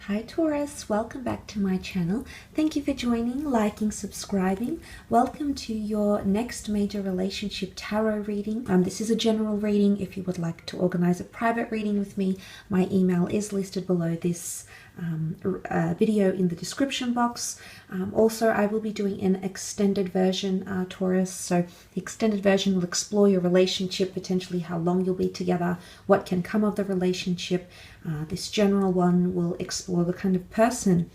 Hi Taurus, welcome back to my channel. Thank you for joining, liking, subscribing. Welcome to your next major relationship tarot reading. This is a general reading. If you would like to organize a private reading with me, my email is listed below this video in the description box. Also, I will be doing an extended version, Taurus. So the extended version will explore your relationship, potentially how long you'll be together, what can come of the relationship. This general one will explore the kind of person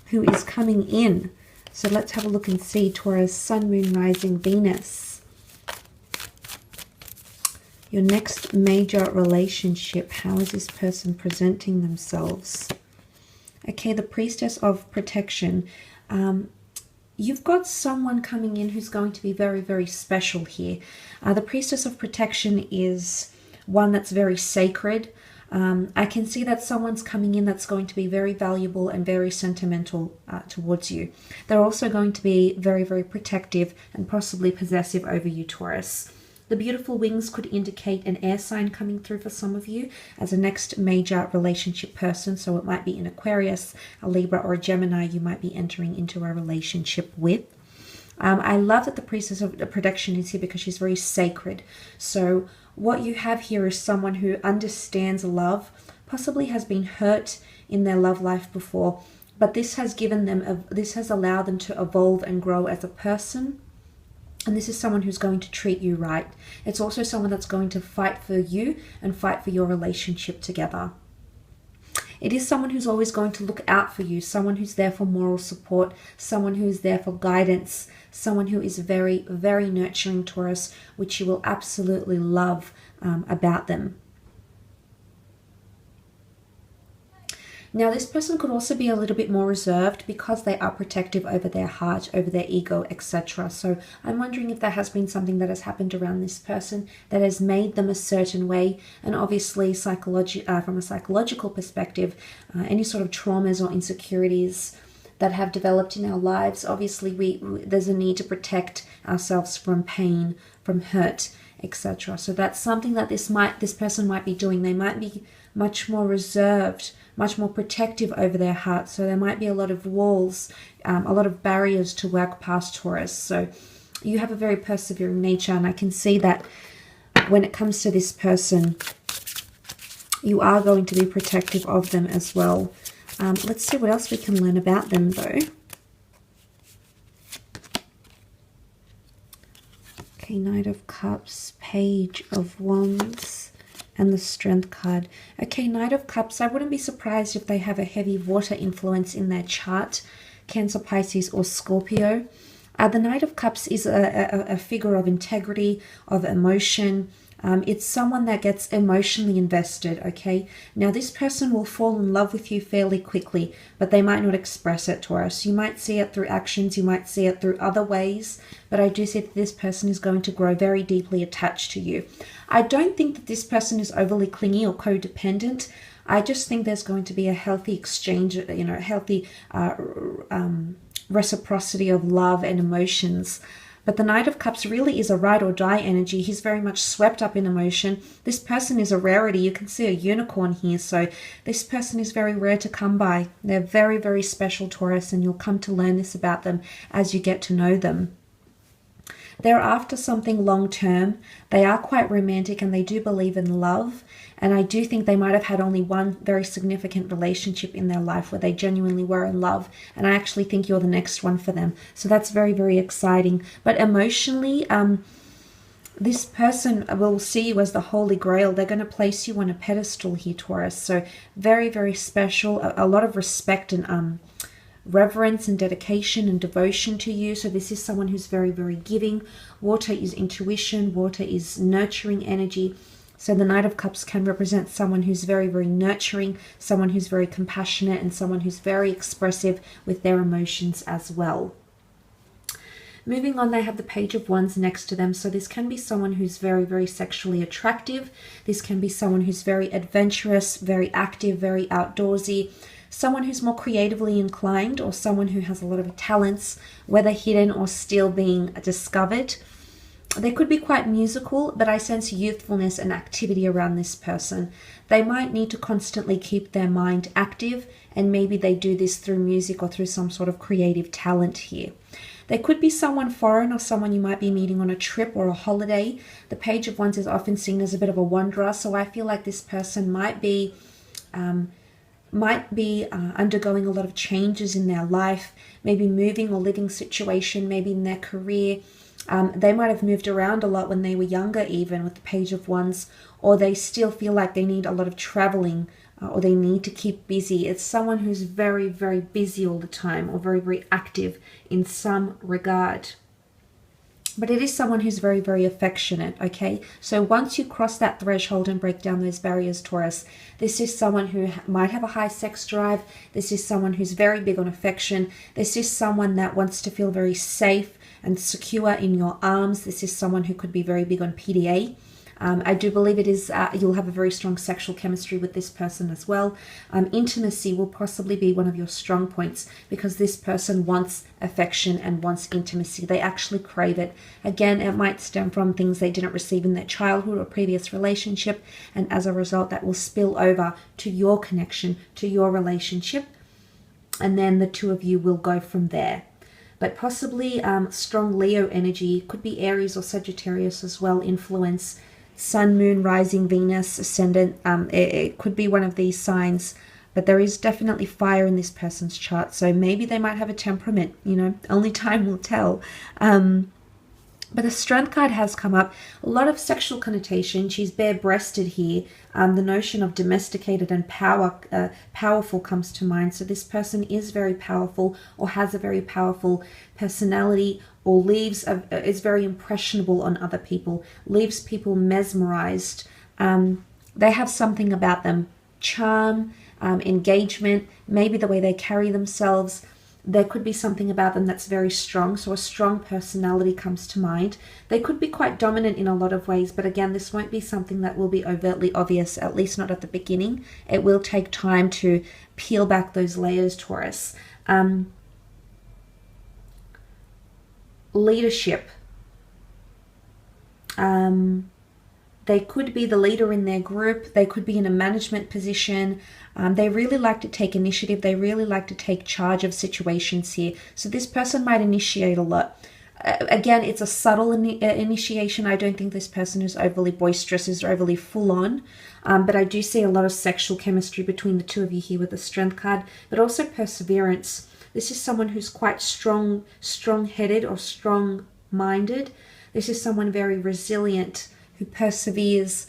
who is coming in. So let's have a look and see, Taurus, Sun, Moon, Rising, Venus. Your next major relationship, how is this person presenting themselves? Okay, the Priestess of Protection. You've got someone coming in who's going to be very, very special here. The Priestess of Protection is one that's very sacred. I can see that someone's coming in that's going to be very valuable and very sentimental towards you. They're also going to be very, very protective and possibly possessive over you, Taurus. The beautiful wings could indicate an air sign coming through for some of you as a next major relationship person. So it might be an Aquarius, a Libra, or a Gemini you might be entering into a relationship with. I love that the Priestess of Protection is here because she's very sacred. So what you have here is someone who understands love, possibly has been hurt in their love life before, but this has given them, this has allowed them to evolve and grow as a person. And this is someone who's going to treat you right. It's also someone that's going to fight for you and fight for your relationship together. It is someone who's always going to look out for you, someone who's there for moral support, someone who is there for guidance, someone who is very, very nurturing, Taurus, which you will absolutely love about them. Now, this person could also be a little bit more reserved because they are protective over their heart, over their ego, etc. So I'm wondering if there has been something that has happened around this person that has made them a certain way. And obviously, from a psychological perspective, any sort of traumas or insecurities that have developed in our lives, obviously there's a need to protect ourselves from pain, from hurt, etc. So that's something that this person might be doing. They might be much more reserved, much more protective over their heart. So there might be a lot of walls, a lot of barriers to work past, Taurus. So you have a very persevering nature, and I can see that when it comes to this person, you are going to be protective of them as well. Let's see what else we can learn about them, though. Okay, Knight of Cups, Page of Wands, and the Strength card. Okay, Knight of Cups, I wouldn't be surprised if they have a heavy water influence in their chart, Cancer, Pisces, or Scorpio. The Knight of Cups is a figure of integrity, of emotion. It's someone that gets emotionally invested, okay? Now, this person will fall in love with you fairly quickly, but they might not express it, Taurus. You might see it through actions, you might see it through other ways, but I do see that this person is going to grow very deeply attached to you. I don't think that this person is overly clingy or codependent. I just think there's going to be a healthy exchange, a healthy reciprocity of love and emotions. But the Knight of Cups really is a ride or die energy. He's very much swept up in emotion. This person is a rarity. You can see a unicorn here. So this person is very rare to come by. They're very, very special, Taurus, and you'll come to learn this about them as you get to know them. They're after something long-term. They are quite romantic and they do believe in love. And I do think they might have had only one very significant relationship in their life where they genuinely were in love. And I actually think you're the next one for them. So that's very, very exciting. But emotionally, this person will see you as the Holy Grail. They're going to place you on a pedestal here, Taurus. So very, very special. A lot of respect and reverence and dedication and devotion to you. So this is someone who's very, very giving. Water is intuition. Water is nurturing energy. So the Knight of Cups can represent someone who's very, very nurturing, someone who's very compassionate, and someone who's very expressive with their emotions as well. Moving on, they have the Page of Wands next to them. So this can be someone who's very, very sexually attractive. This can be someone who's very adventurous, very active, very outdoorsy. Someone who's more creatively inclined, or someone who has a lot of talents, whether hidden or still being discovered. They could be quite musical, but I sense youthfulness and activity around this person. They might need to constantly keep their mind active, and maybe they do this through music or through some sort of creative talent here. They could be someone foreign or someone you might be meeting on a trip or a holiday. The Page of Wands is often seen as a bit of a wanderer, so I feel like this person might be undergoing a lot of changes in their life, maybe moving or living situation, maybe in their career. They might have moved around a lot when they were younger, even with the Page of Wands, or they still feel like they need a lot of traveling, or they need to keep busy. It's someone who's very, very busy all the time, or very, very active in some regard. But it is someone who's very, very affectionate, okay? So once you cross that threshold and break down those barriers, Taurus, this is someone who might have a high sex drive. This is someone who's very big on affection. This is someone that wants to feel very safe and secure in your arms. This is someone who could be very big on PDA. I do believe it is, you'll have a very strong sexual chemistry with this person as well. Intimacy will possibly be one of your strong points, because this person wants affection and wants intimacy. They actually crave it. Again, it might stem from things they didn't receive in their childhood or previous relationship, and as a result, that will spill over to your connection, to your relationship, and then the two of you will go from there. But possibly strong Leo energy, could be Aries or Sagittarius as well, influence. Sun, Moon, Rising, Venus, Ascendant. It could be one of these signs, but there is definitely fire in this person's chart. So maybe they might have a temperament, you know, only time will tell. But the Strength card has come up. A lot of sexual connotation. She's bare-breasted here. The notion of domesticated and powerful comes to mind. So this person is very powerful, or has a very powerful personality, or is very impressionable on other people, leaves people mesmerized. They have something about them. Charm, engagement, maybe the way they carry themselves. There could be something about them that's very strong, so a strong personality comes to mind. They could be quite dominant in a lot of ways, but again, this won't be something that will be overtly obvious, at least not at the beginning. It will take time to peel back those layers, Taurus. Leadership. They could be the leader in their group. They could be in a management position. They really like to take initiative. They really like to take charge of situations here. So this person might initiate a lot. Again, it's a subtle initiation. I don't think this person is overly boisterous, is overly full on. But I do see a lot of sexual chemistry between the two of you here with the Strength card, but also perseverance. This is someone who's quite strong-headed or strong-minded. This is someone very resilient, who perseveres,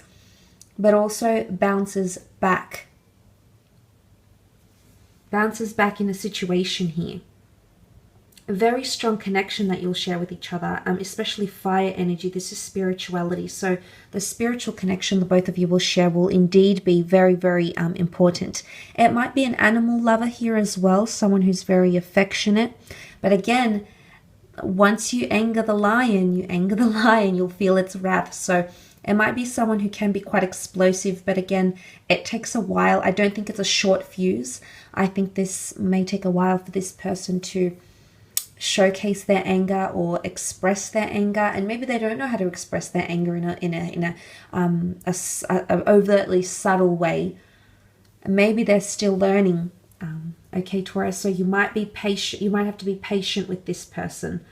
but also bounces back. Bounces back in a situation here. A very strong connection that you'll share with each other, especially fire energy. This is spirituality. So the spiritual connection the both of you will share will indeed be very, very important. It might be an animal lover here as well, someone who's very affectionate. But again, once you anger the lion, you'll feel its wrath. So it might be someone who can be quite explosive, but again, it takes a while. I don't think it's a short fuse. I think this may take a while for this person to showcase their anger or express their anger, and maybe they don't know how to express their anger in a overtly subtle way. Maybe they're still learning. Okay, Taurus, so you might be patient. You might have to be patient with this person.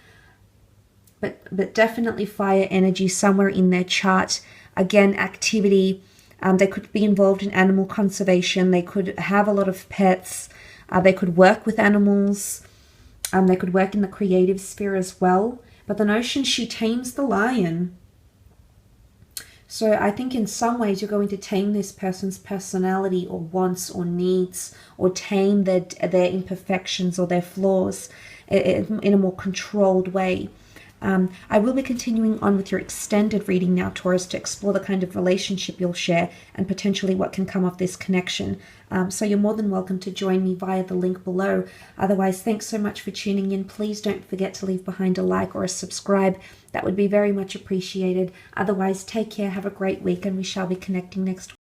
But definitely fire energy somewhere in their chart. Again, activity. They could be involved in animal conservation. They could have a lot of pets. They could work with animals. They could work in the creative sphere as well. But the notion, she tames the lion. So I think in some ways you're going to tame this person's personality or wants or needs, or tame their imperfections or their flaws in a more controlled way. I will be continuing on with your extended reading now, Taurus, to explore the kind of relationship you'll share and potentially what can come of this connection. So you're more than welcome to join me via the link below. Otherwise, thanks so much for tuning in. Please don't forget to leave behind a like or a subscribe. That would be very much appreciated. Otherwise, take care, have a great week, and we shall be connecting next week.